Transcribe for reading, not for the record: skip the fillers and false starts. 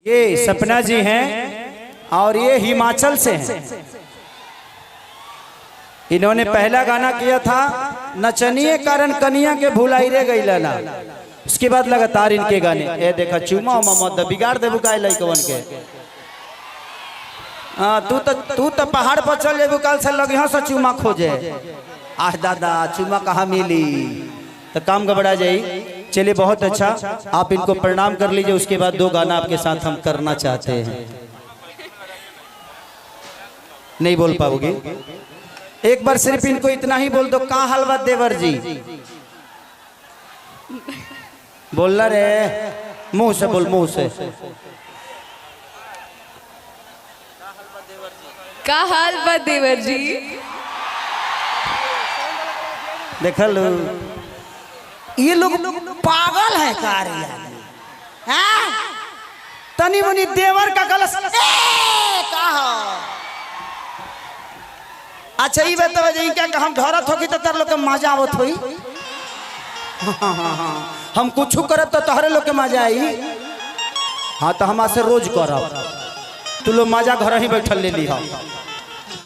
ये सपना जी हैं और ये हिमाचल से हैं। इन्होंने पहला गाना किया था नचनिए कारण कनिया के भुलाई रे गई ना। उसके बाद लगातार इनके गाने ये देखा चुमा मोहम्मद बिगाड़ दे बुकाई लइकवन के। तू तो पहाड़ पर चल जेबू कल से लग यहाँ से चुमा खोजे। आह दादा चुमा कहाँ मिली तो काम गबड़ा जाई। चलिए बहुत अच्छा, आप इनको प्रणाम कर लीजिए। उसके बाद दो गाना आपके साथ हम करना चाहते हैं। नहीं बोल पाओगे, एक बार सिर्फ इनको इतना ही बोल दो, का हलवा देवर जी बोल रे, मुंह से बोल, मुंह से। का हलवा देवर जी देख लो ये लोग पागल है कार्य तनी मुनी देवर का गलत अच्छा ये बताओ जी क्या हम धरत होगी तो तार लोग के मजा आवत होई। हम कुछ करब तो तोहरे लोग के मजा आई। हाँ तो हम से रोज करब, तू लोग मजा घर ही बैठल ले ली।